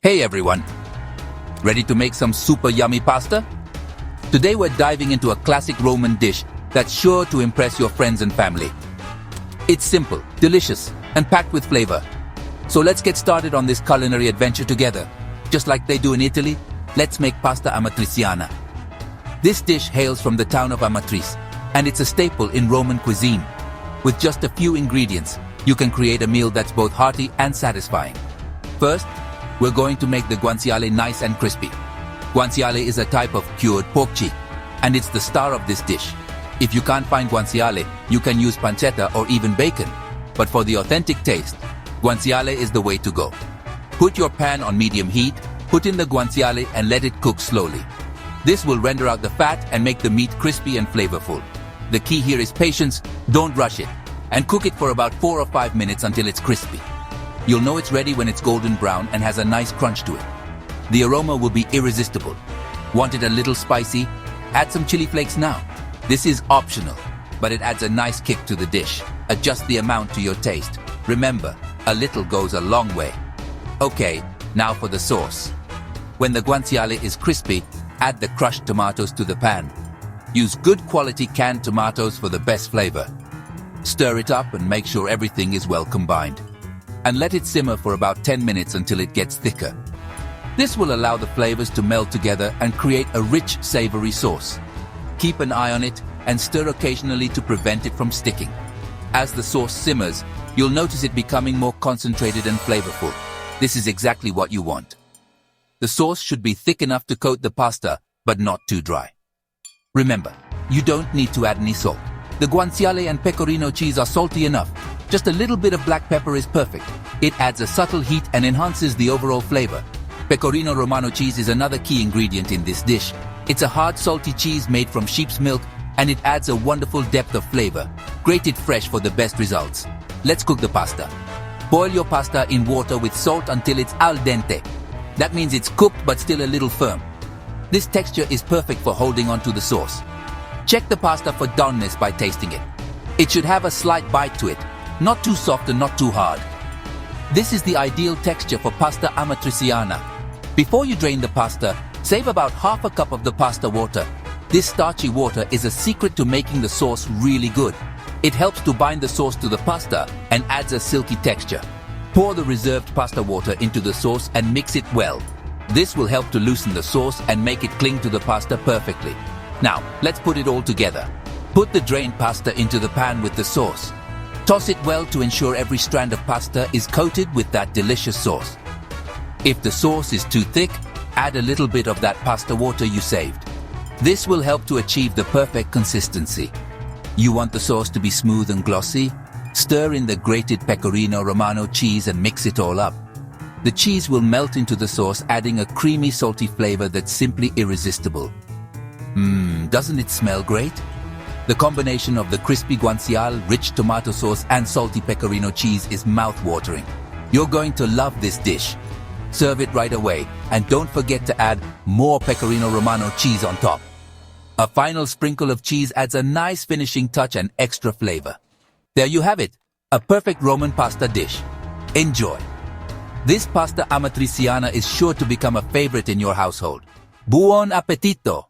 Hey everyone! Ready to make some super yummy pasta? Today we're diving into a classic Roman dish that's sure to impress your friends and family. It's simple, delicious, and packed with flavor. So let's get started on this culinary adventure together. Just like they do in Italy, let's make pasta Amatriciana. This dish hails from the town of Amatrice, and it's a staple in Roman cuisine. With just a few ingredients, you can create a meal that's both hearty and satisfying. First, we're going to make the guanciale nice and crispy. Guanciale is a type of cured pork cheek, and it's the star of this dish. If you can't find guanciale, you can use pancetta or even bacon. But for the authentic taste, guanciale is the way to go. Put your pan on medium heat, put in the guanciale and let it cook slowly. This will render out the fat and make the meat crispy and flavorful. The key here is patience, don't rush it, and cook it for about 4 or 5 minutes until it's crispy. You'll know it's ready when it's golden brown and has a nice crunch to it. The aroma will be irresistible. Want it a little spicy? Add some chili flakes now. This is optional, but it adds a nice kick to the dish. Adjust the amount to your taste. Remember, a little goes a long way. Okay, now for the sauce. When the guanciale is crispy, add the crushed tomatoes to the pan. Use good quality canned tomatoes for the best flavor. Stir it up and make sure everything is well combined. And let it simmer for about 10 minutes until it gets thicker. This will allow the flavors to meld together and create a rich, savory sauce. Keep an eye on it and stir occasionally to prevent it from sticking. As the sauce simmers, you'll notice it becoming more concentrated and flavorful. This is exactly what you want. The sauce should be thick enough to coat the pasta, but not too dry. Remember, you don't need to add any salt. The guanciale and pecorino cheese are salty enough. Just a little bit of black pepper is perfect. It adds a subtle heat and enhances the overall flavor. Pecorino Romano cheese is another key ingredient in this dish. It's a hard, salty cheese made from sheep's milk, and it adds a wonderful depth of flavor. Grate it fresh for the best results. Let's cook the pasta. Boil your pasta in water with salt until it's al dente. That means it's cooked but still a little firm. This texture is perfect for holding onto the sauce. Check the pasta for doneness by tasting it. It should have a slight bite to it, not too soft and not too hard. This is the ideal texture for pasta Amatriciana. Before you drain the pasta, save about half a cup of the pasta water. This starchy water is a secret to making the sauce really good. It helps to bind the sauce to the pasta and adds a silky texture. Pour the reserved pasta water into the sauce and mix it well. This will help to loosen the sauce and make it cling to the pasta perfectly. Now, let's put it all together. Put the drained pasta into the pan with the sauce. Toss it well to ensure every strand of pasta is coated with that delicious sauce. If the sauce is too thick, add a little bit of that pasta water you saved. This will help to achieve the perfect consistency. You want the sauce to be smooth and glossy? Stir in the grated pecorino Romano cheese and mix it all up. The cheese will melt into the sauce, adding a creamy, salty flavor that's simply irresistible. Doesn't it smell great? The combination of the crispy guanciale, rich tomato sauce, and salty pecorino cheese is mouth-watering. You're going to love this dish. Serve it right away, and don't forget to add more pecorino Romano cheese on top. A final sprinkle of cheese adds a nice finishing touch and extra flavor. There you have it, a perfect Roman pasta dish. Enjoy! This pasta Amatriciana is sure to become a favorite in your household. Buon appetito!